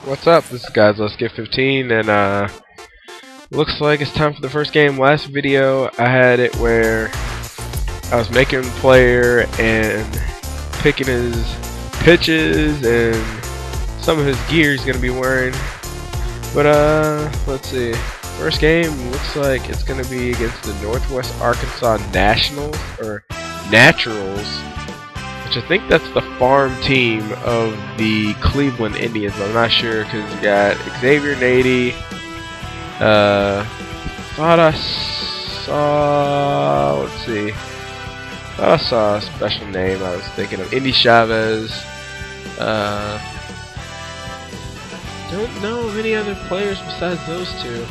What's up? This is GodsLastGift15, and looks like it's time for the first game. Last video I had it where I was making a player and picking his pitches and some of his gear he's gonna be wearing. But let's see. First game looks like it's gonna be against the Northwest Arkansas Nationals or Naturals, which I think that's the farm team of the Cleveland Indians. I'm not sure because you got Xavier Nady. Thought I saw. Let's see. Thought I saw a special name. I was thinking of Indy Chavez. Don't know of any other players besides those two.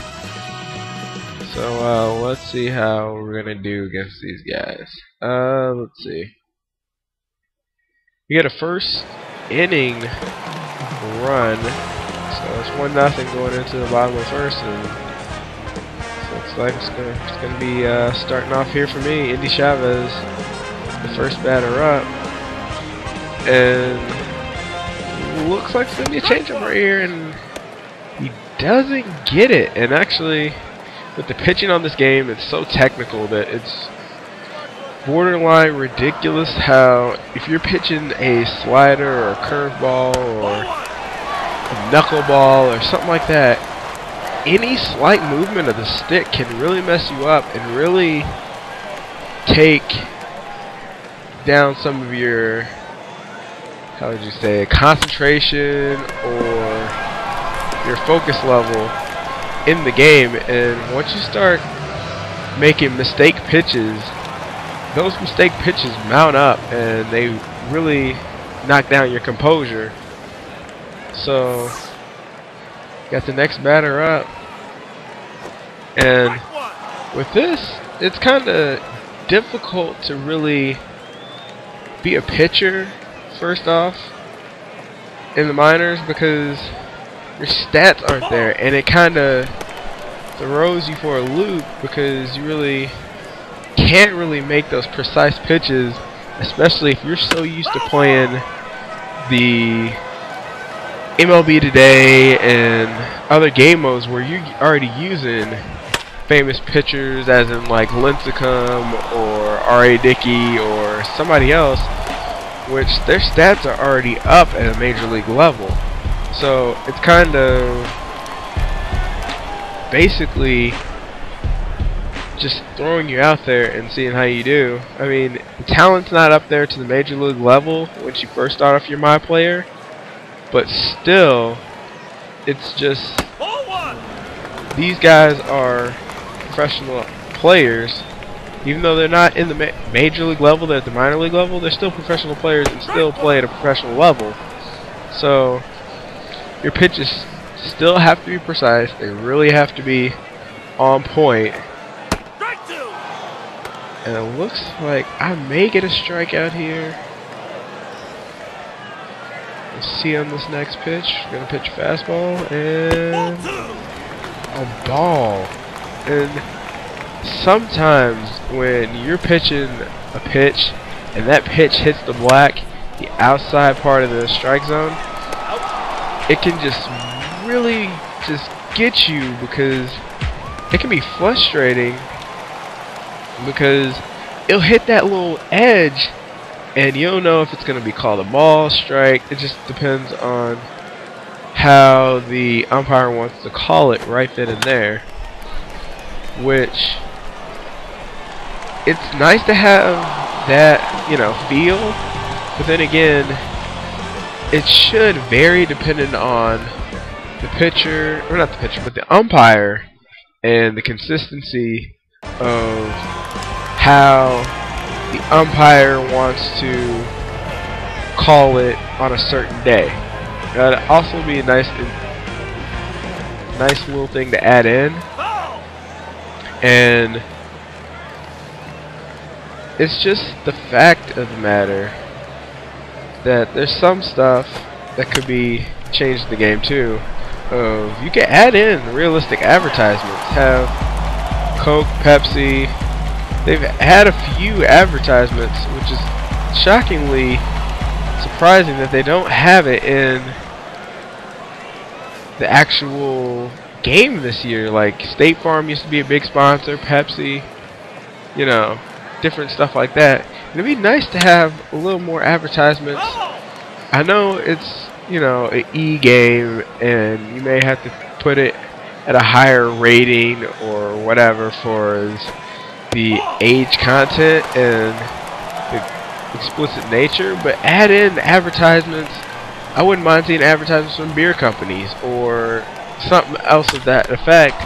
So let's see how we're gonna do against these guys. Let's see. We get a first inning run, so it's 1-0 going into the bottom of the first, and so looks like it's gonna be starting off here for me. Indy Chavez, the first batter up, and looks like it's gonna be a changeup right here, and he doesn't get it. And actually, with the pitching on this game, it's so technical that it's borderline ridiculous how if you're pitching a slider or a curveball or a knuckleball or something like that, any slight movement of the stick can really mess you up and really take down some of your, how would you say, concentration or your focus level in the game. And once you start making mistake pitches, those mistake pitches mount up and they really knock down your composure. So got the next batter up, and with this it's kind of difficult to really be a pitcher first off in the minors because your stats aren't there, and it kind of throws you for a loop because you really can't really make those precise pitches, especially if you're so used to playing the MLB Today and other game modes where you're already using famous pitchers as in like Lincecum or R.A. Dickey or somebody else, which their stats are already up at a major league level. So it's kind of basically just throwing you out there and seeing how you do. I mean, the talent's not up there to the major league level once you first start off your MyPlayer, but still, it's just these guys are professional players. Even though they're not in the major league level, they're at the minor league level, they're still professional players and still play at a professional level. So your pitches still have to be precise. They really have to be on point. And it looks like I may get a strikeout here. We'll see on this next pitch. We're going to pitch a fastball and a ball. And sometimes when you're pitching a pitch and that pitch hits the black, the outside part of the strike zone, it can just really just get you because it can be frustrating because it'll hit that little edge and you don't know if it's going to be called a ball, strike. It just depends on how the umpire wants to call it right then and there, which it's nice to have that, you know, feel, but then again it should vary depending on the pitcher, or not the pitcher, but the umpire and the consistency of how the umpire wants to call it on a certain day. That'd also be a nice little thing to add in. And it's just the fact of the matter that there's some stuff that could be changed in the game too. You can add in realistic advertisements. Have Coke, Pepsi. They've had a few advertisements, which is shockingly surprising that they don't have it in the actual game this year. Like State Farm used to be a big sponsor, Pepsi, you know, different stuff like that. And it'd be nice to have a little more advertisements. I know it's, you know, an e-game and you may have to put it at a higher rating or whatever for the age content and the explicit nature, but add in advertisements. I wouldn't mind seeing advertisements from beer companies or something else of that effect,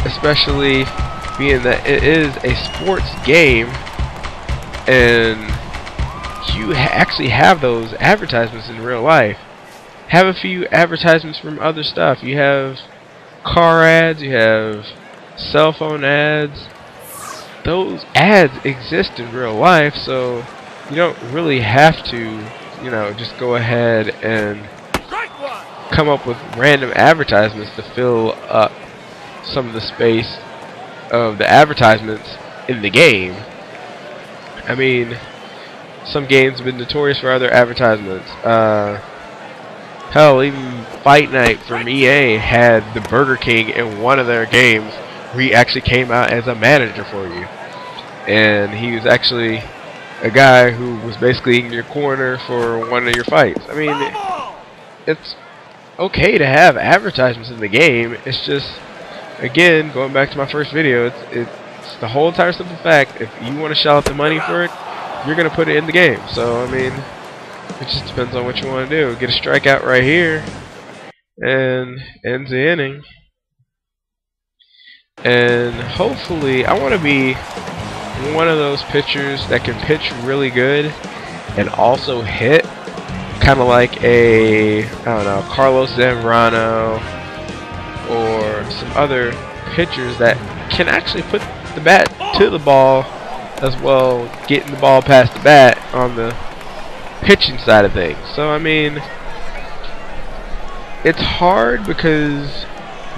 especially being that it is a sports game and you actually have those advertisements in real life. Have a few advertisements from other stuff. You have car ads, you have cell phone ads. Those ads exist in real life, so you don't really have to, you know, just go ahead and come up with random advertisements to fill up some of the space of the advertisements in the game. I mean, some games have been notorious for other advertisements. Hell, even Fight Night from EA had the Burger King in one of their games where he actually came out as a manager for you. And he was actually a guy who was basically in your corner for one of your fights. I mean, it's okay to have advertisements in the game. It's just, again, going back to my first video, it's the whole entire simple fact, if you want to shell out the money for it, you're going to put it in the game. So, I mean, it just depends on what you want to do. Get a strikeout right here and ends the inning. And hopefully, I want to be one of those pitchers that can pitch really good and also hit, kind of like a, I don't know, Carlos Zambrano or some other pitchers that can actually put the bat to the ball as well, getting the ball past the bat on the pitching side of things. So I mean, it's hard because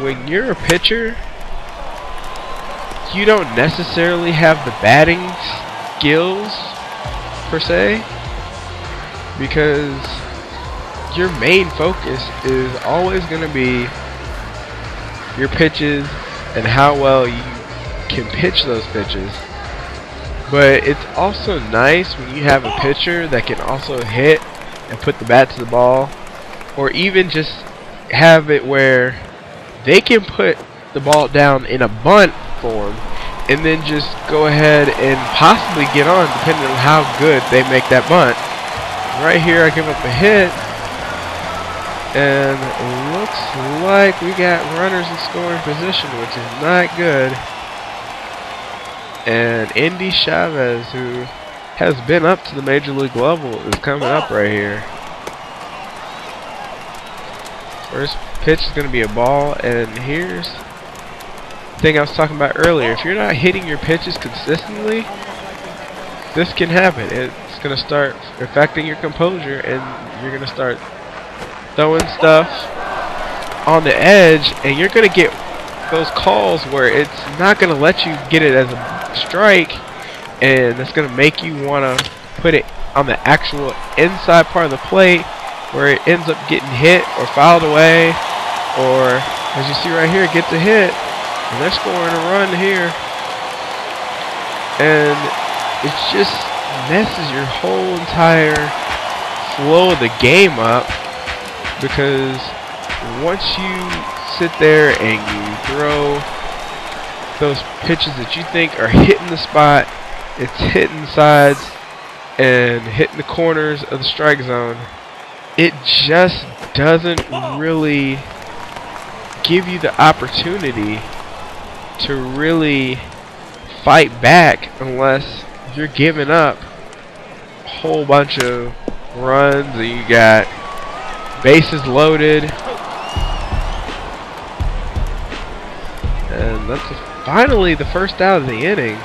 when you're a pitcher, you don't necessarily have the batting skills per se, because your main focus is always going to be your pitches and how well you can pitch those pitches. But it's also nice when you have a pitcher that can also hit and put the bat to the ball, or even just have it where they can put the ball down in a bunt form and then just go ahead and possibly get on, depending on how good they make that bunt. Right here I give up a hit, and looks like we got runners in scoring position, which is not good. And Indy Chavez, who has been up to the major league level, is coming up right here. First pitch is going to be a ball, and here's the thing I was talking about earlier. If you're not hitting your pitches consistently, this can happen. It's going to start affecting your composure, and you're going to start throwing stuff on the edge, and you're going to get those calls where it's not going to let you get it as a strike, and that's going to make you want to put it on the actual inside part of the plate, where it ends up getting hit or fouled away, or as you see right here, it gets a hit and they're scoring a run here, and it just messes your whole entire flow of the game up, because once you sit there and you throw those pitches that you think are hitting the spot, it's hitting the sides and hitting the corners of the strike zone, it just doesn't really give you the opportunity to really fight back unless you're giving up a whole bunch of runs and you got bases loaded. And that's finally the first out of the inning.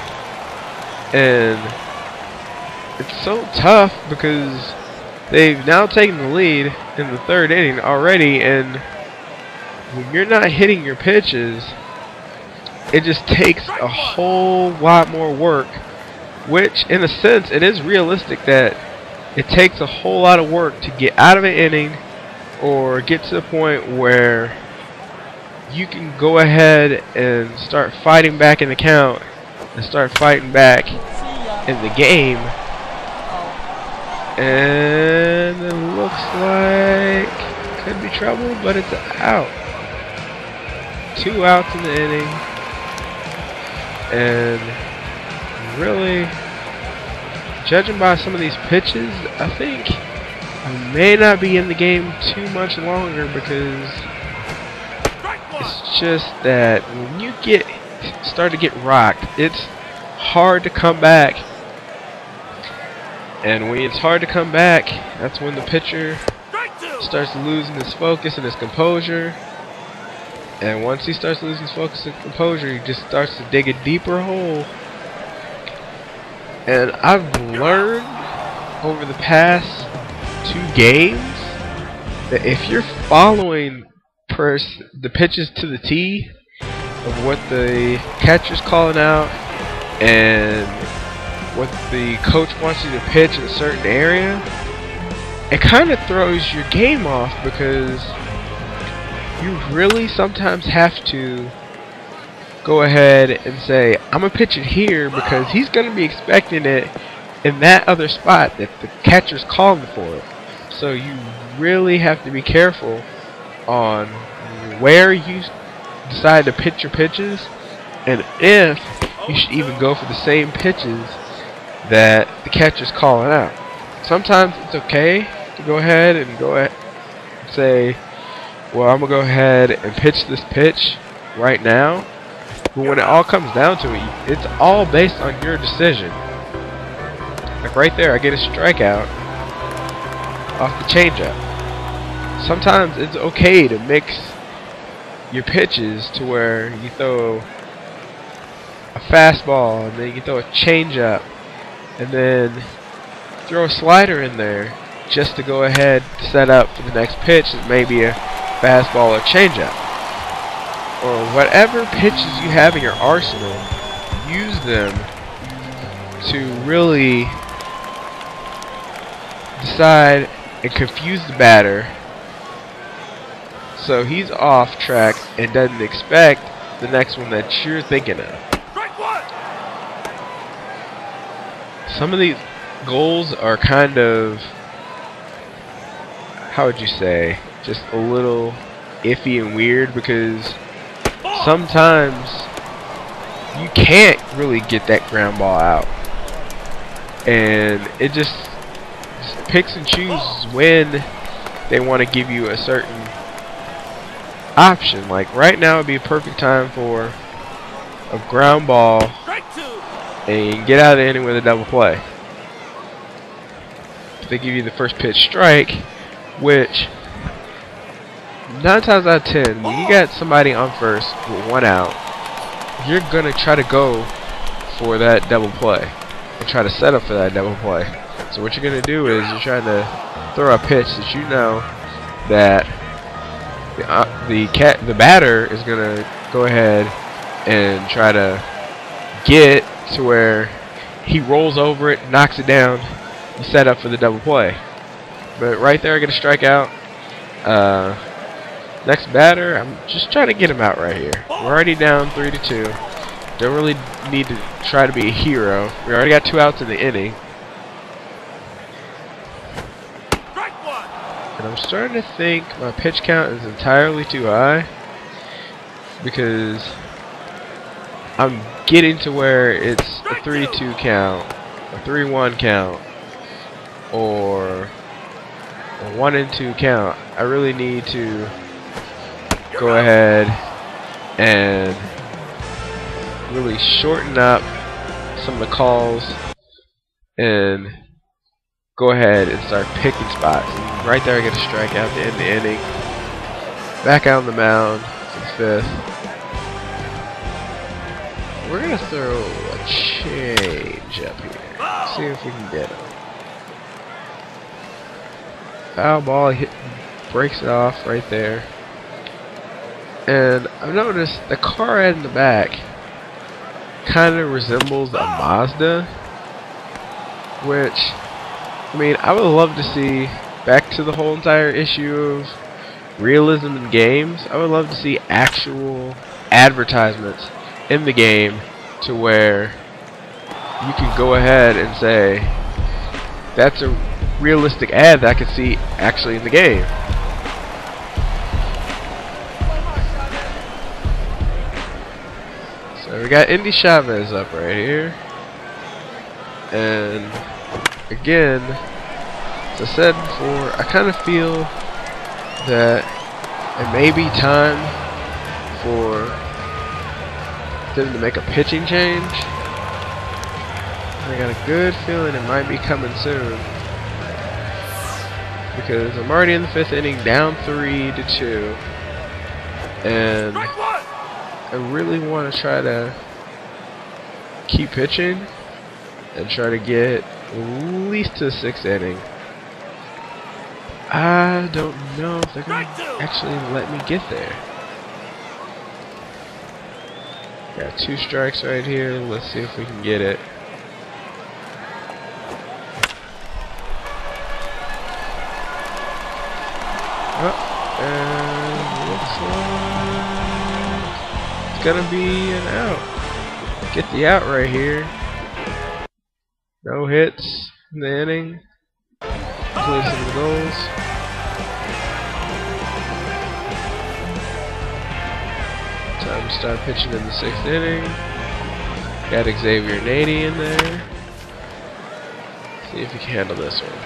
And it's so tough because they've now taken the lead in the third inning already, and when you're not hitting your pitches, it just takes a whole lot more work, which in a sense it is realistic that it takes a whole lot of work to get out of an inning or get to the point where you can go ahead and start fighting back in the count and start fighting back in the game. And it looks like could be trouble, but it's out. 2 outs in the inning. And really, judging by some of these pitches, I think I may not be in the game too much longer, because it's just that when you start to get rocked, it's hard to come back. And when it's hard to come back, that's when the pitcher starts losing his focus and his composure. And once he starts losing his focus and composure, he just starts to dig a deeper hole. And I've learned over the past 2 games that if you're following the pitches to the T of what the catcher's calling out and what the coach wants you to pitch in a certain area, it kind of throws your game off, because you really sometimes have to go ahead and say, I'm going to pitch it here, because he's going to be expecting it in that other spot that the catcher's calling for it. So you really have to be careful on where you decide to pitch your pitches, and if you should even go for the same pitches that the catcher's calling out. Sometimes it's okay to go ahead and say, well, I'm going to go ahead and pitch this pitch right now. But when it all comes down to it, it's all based on your decision. Like right there, I get a strikeout off the changeup. Sometimes it's okay to mix your pitches to where you throw a fastball and then you throw a changeup and then throw a slider in there just to go ahead and set up for the next pitch that may be a fastball or changeup. Or whatever pitches you have in your arsenal, use them to really decide and confuse the batter so he's off track and doesn't expect the next one that you're thinking of. Some of these goals are kind of, how would you say, just a little iffy and weird, because sometimes you can't really get that ground ball out, and it just picks and chooses when they want to give you a certain option. Like right now would be a perfect time for a ground ball and get out of the inning with a double play. If they give you the first pitch strike, which 9 times out of 10, when you got somebody on first with 1 out, you're going to try to go for that double play and try to set up for that double play. So what you're going to do is you're trying to throw a pitch that you know that the batter is going to go ahead and try to get to where he rolls over it, knocks it down, you set up for the double play. But right there I get a strikeout. Next batter, I'm just trying to get him out right here. We're already down 3-2. Don't really need to try to be a hero. We already got 2 outs in the inning. And I'm starting to think my pitch count is entirely too high, because I'm getting to where it's a 3-2 count, a 3-1 count, or a 1-2 count. I really need to go ahead and really shorten up some of the calls and go ahead and start picking spots. And right there I get a strikeout at the end of the inning. Back out on the mound for the 5th. We're going to throw a change up here. See if we can get him. Foul ball, breaks it off right there. And I've noticed the car in the back kind of resembles a Mazda, which, I mean, I would love to see, back to the whole entire issue of realism in games, I would love to see actual advertisements in the game to where you can go ahead and say that's a realistic ad that I can see actually in the game. So we got Indy Chavez up right here, and again, as I said before, I kind of feel that it may be time for them to make a pitching change. I got a good feeling it might be coming soon, because I'm already in the 5th inning, down 3-2, and I really want to try to keep pitching and try to get at least to the 6th inning. I don't know if they're going to actually let me get there. Got 2 strikes right here. Let's see if we can get it. And looks like it's gonna be an out. Get the out right here. No hits in the inning. Completed some of the goals. Time to start pitching in the 6th inning. Got Xavier Nady in there. See if he can handle this one.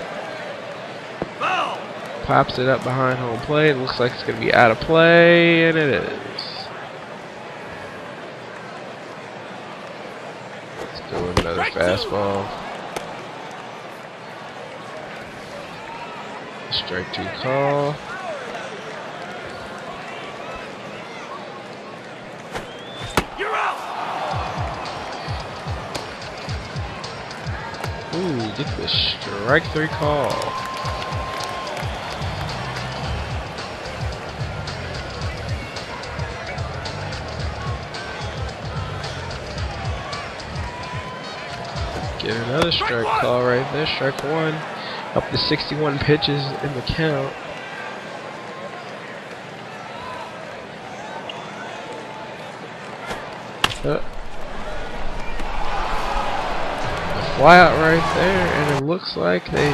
Pops it up behind home plate. Looks like it's going to be out of play, and it is. Let's go with another fastball. Strike 2 call. You're out. Ooh, get the strike 3 call. Get another strike call right there, strike 1. Up to 61 pitches in the count. The fly out right there, and it looks like they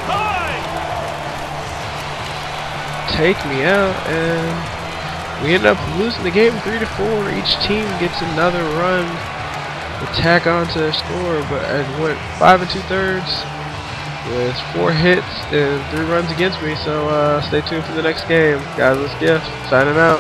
take me out, and we end up losing the game 3-4. Each team gets another run to tack onto their score, but I went 5 2/3 with 4 hits and 3 runs against me. So stay tuned for the next game. GodsLastGift signing out.